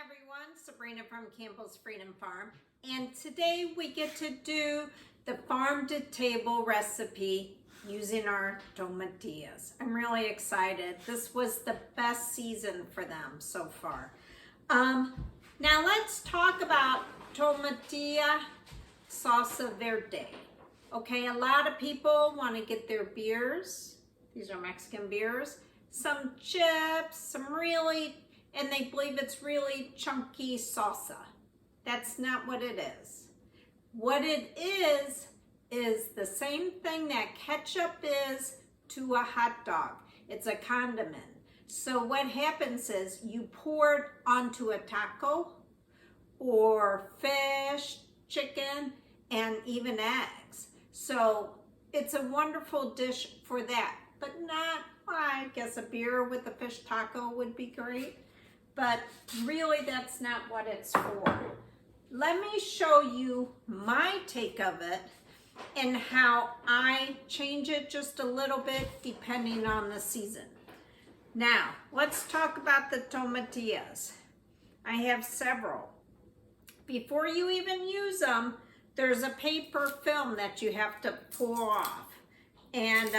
everyone, Sabrina from Campbell's Freedom Farm, and today we get to do the farm to table recipe using our tomatillos. I'm really excited. This was the best season for them so far. Now let's talk about Tomatillo Salsa Verde. Okay, a lot of people want to get their beers. These are Mexican beers. Some chips, and they believe it's really chunky salsa. That's not what it is. What it is the same thing that ketchup is to a hot dog. It's a condiment. So what happens is you pour it onto a taco or fish, chicken, and even eggs. So it's a wonderful dish for that, but not, well, I guess a beer with a fish taco would be great. But really, that's not what it's for. Let me show you my take of it and how I change it just a little bit depending on the season. Now, let's talk about the tomatillos. I have several. Before you even use them, there's a paper film that you have to pull off. And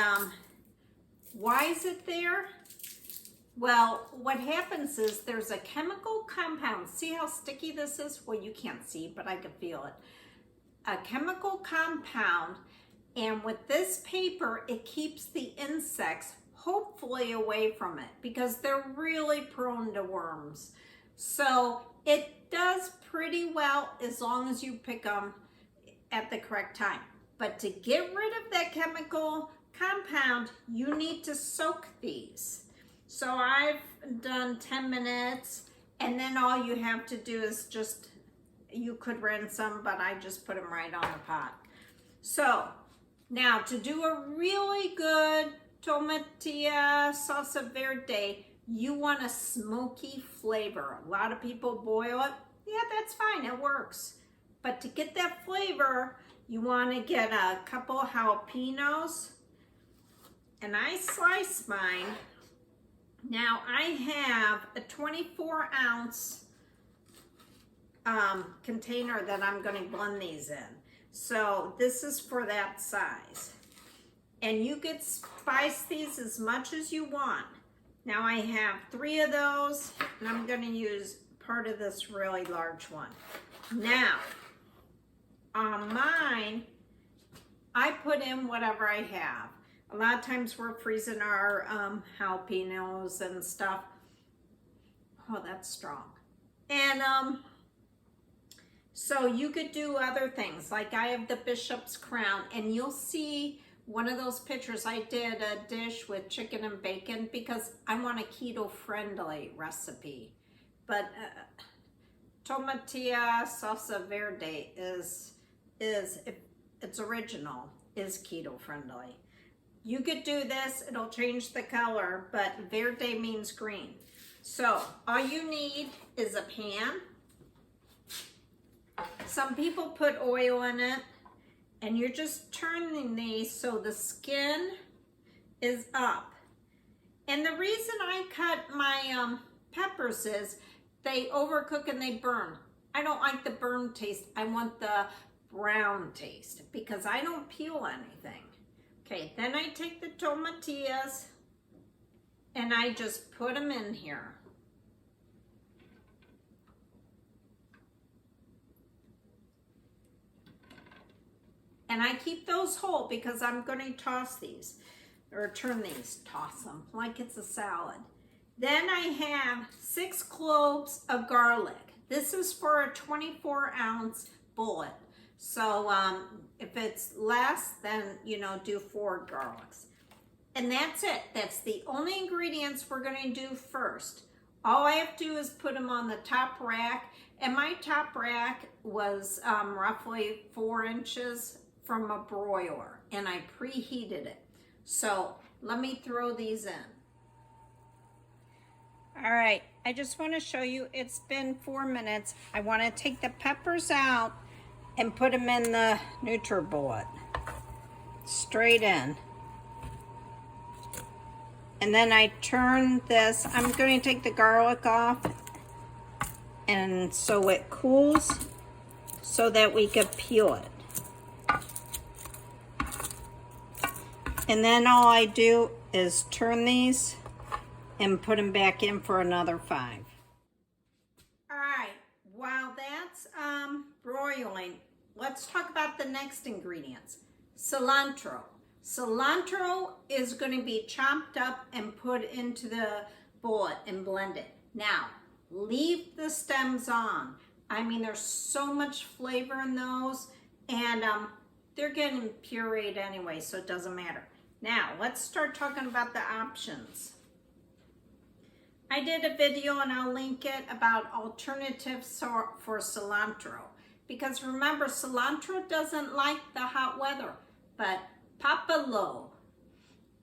why is it there? Well, what happens is there's a chemical compound. See how sticky this is? Well, you can't see, but I can feel it. A chemical compound, and with this paper, it keeps the insects hopefully away from it because they're really prone to worms. So it does pretty well as long as you pick them at the correct time. But to get rid of that chemical compound, you need to soak these. So I've done 10 minutes, and then all you have to do is just, you could rinse them, but I just put them right on the pot. So now to do a really good Tomatillo Salsa Verde, you want a smoky flavor. A lot of people boil it. Yeah, that's fine, it works. But to get that flavor, you want to get a couple jalapenos, and I slice mine. Now I have a 24-ounce container that I'm going to blend these in. So this is for that size. And you could spice these as much as you want. Now I have 3 of those, and I'm going to use part of this really large one. Now, on mine, I put in whatever I have. A lot of times we're freezing our jalapenos and stuff. Oh, that's strong. And so you could do other things. Like I have the Bishop's Crown, and you'll see one of those pictures. I did a dish with chicken and bacon because I want a keto-friendly recipe. But Tomatillo Salsa Verde it's original, is keto-friendly. You could do this, it'll change the color, but verde means green. So all you need is a pan. Some people put oil in it, and you're just turning these so the skin is up. And the reason I cut my peppers is they overcook and they burn. I don't like the burn taste. I want the brown taste because I don't peel anything. Okay, then I take the tomatillos and I just put them in here. And I keep those whole because I'm going to toss these, or toss them like it's a salad. Then I have 6 cloves of garlic. This is for a 24-ounce bullet. So if it's less, then, do 4 garlics. And that's it. That's the only ingredients we're going to do first. All I have to do is put them on the top rack. And my top rack was roughly 4 inches from a broiler. And I preheated it. So let me throw these in. All right. I just want to show you, it's been 4 minutes. I want to take the peppers out and put them in the NutriBullet, straight in. And then I turn this, I'm going to take the garlic off and so it cools so that we could peel it. And then all I do is turn these and put them back in for another 5. All right, while that's broiling, let's talk about the next ingredients. Cilantro. Cilantro is going to be chopped up and put into the bowl and blended. Now, leave the stems on. I mean, there's so much flavor in those, and they're getting pureed anyway, so it doesn't matter. Now, let's start talking about the options. I did a video, and I'll link it, about alternatives for cilantro. Because remember, cilantro doesn't like the hot weather, but papalo,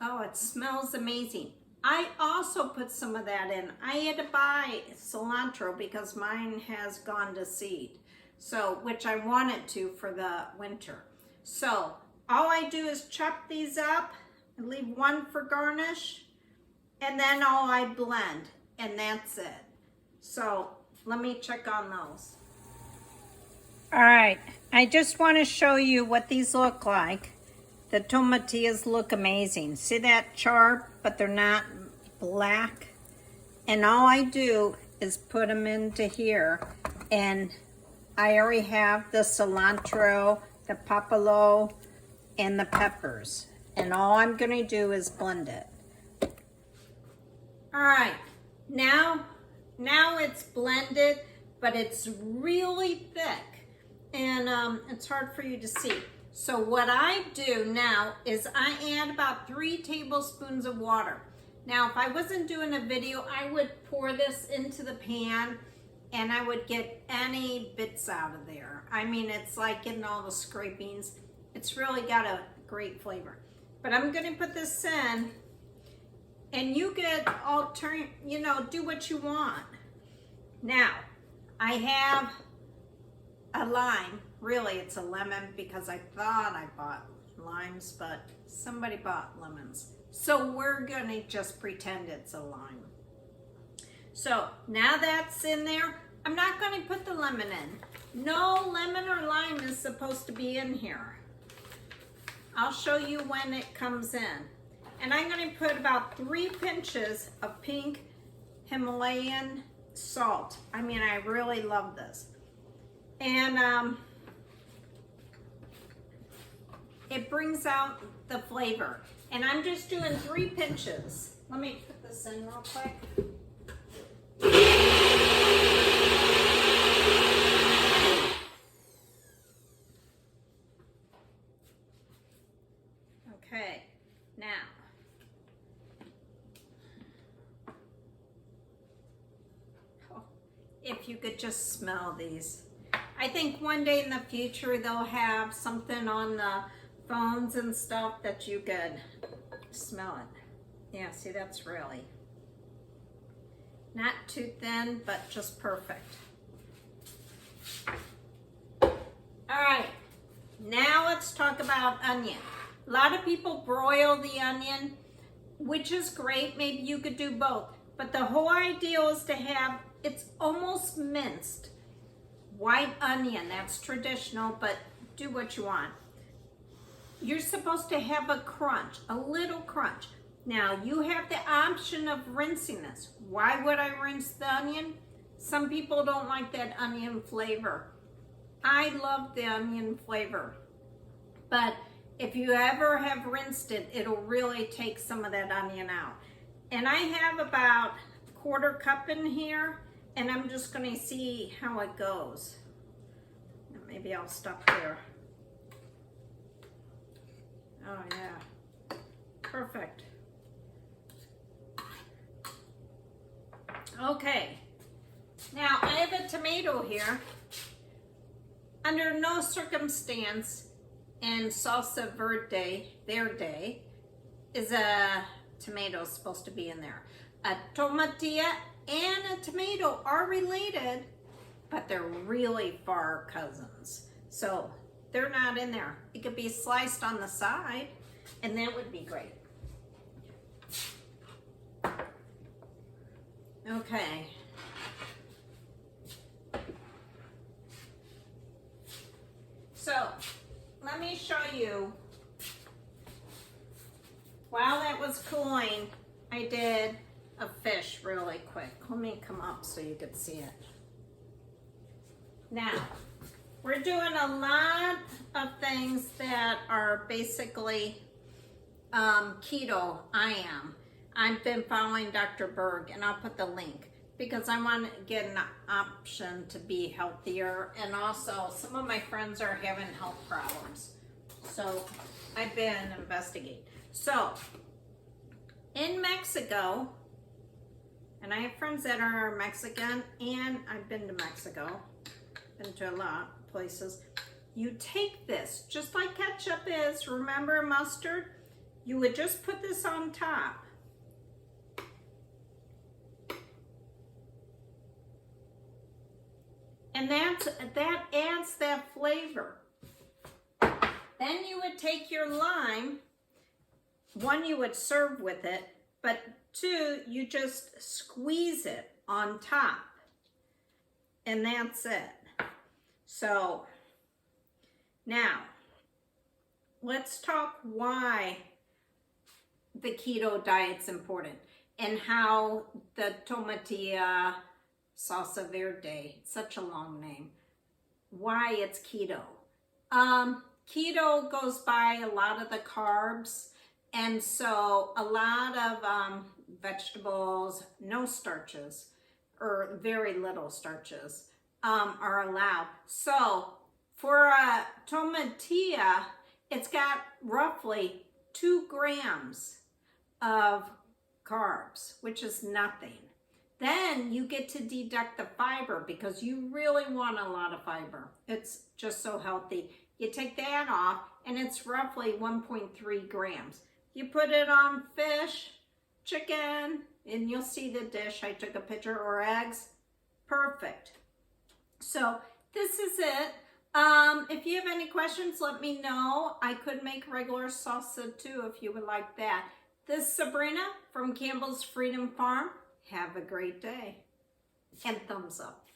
oh, it smells amazing. I also put some of that in. I had to buy cilantro because mine has gone to seed, so which I wanted to for the winter. So all I do is chop these up and leave one for garnish, and then all I blend, and that's it. So let me check on those. All right, I just want to show you what these look like. The tomatillos look amazing. See that char, but they're not black. And all I do is put them into here, and I already have the cilantro, the papalo, and the peppers. And all I'm gonna do is blend it. All right, now it's blended, but it's really thick, and it's hard for you to see. So what I do now is I add about 3 tablespoons of water. Now, if I wasn't doing a video, I would pour this into the pan and I would get any bits out of there. I mean, it's like getting all the scrapings. It's really got a great flavor. But I'm gonna put this in, and you get do what you want. Now, I have a lime. Really, it's a lemon because I thought I bought limes, but somebody bought lemons. So we're gonna just pretend it's a lime. So now that's in there, I'm not gonna put the lemon in. No lemon or lime is supposed to be in here. I'll show you when it comes in. And I'm gonna put about 3 pinches of pink Himalayan salt. I mean, I really love this. And it brings out the flavor. And I'm just doing 3 pinches. Let me put this in real quick. Okay, now. Oh, if you could just smell these. I think one day in the future they'll have something on the phones and stuff that you could smell it. Yeah, see, that's really not too thin, but just perfect. All right, now let's talk about onion. A lot of people broil the onion, which is great. Maybe you could do both, but the whole idea is to have, it's almost minced white onion. That's traditional, but do what you want. You're supposed to have a crunch, a little crunch. Now, you have the option of rinsing this. Why would I rinse the onion? Some people don't like that onion flavor. I love the onion flavor. But if you ever have rinsed it, it'll really take some of that onion out. And I have about 1/4 cup in here, and I'm just gonna see how it goes. Maybe I'll stop there. Oh yeah, perfect. Okay, now I have a tomato here. Under no circumstance in salsa verde is a tomato supposed to be in there. A tomatilla and a tomato are related, but they're really far cousins. So they're not in there. It could be sliced on the side, and that would be great. Okay. was cooling, I did a fish really quick. Let me come up so you can see it. Now, we're doing a lot of things that are basically keto. I've been following Dr. Berg, and I'll put the link because I want to get an option to be healthier. And also, some of my friends are having health problems. So I've been investigating. So in Mexico, and I have friends that are Mexican, and I've been to Mexico, been to a lot of places. You take this, just like ketchup is, remember mustard? You would just put this on top. And that adds that flavor. Then you would take your lime. One, you would serve with it, but two, you just squeeze it on top. And that's it. So now let's talk why the keto diet's important and how the Tomatillo Salsa Verde, such a long name, why it's keto. Keto goes by a lot of the carbs, and so a lot of vegetables, no starches, or very little starches, are allowed. So for a tomatillo, it's got roughly 2 grams of carbs, which is nothing. Then you get to deduct the fiber because you really want a lot of fiber. It's just so healthy. You take that off and it's roughly 1.3 grams. You put it on fish, chicken, and you'll see the dish. I took a picture, or eggs. Perfect. So this is it. If you have any questions, let me know. I could make regular salsa too if you would like that. This is Sabrina from Campbell's Freedom Farm. Have a great day. And thumbs up.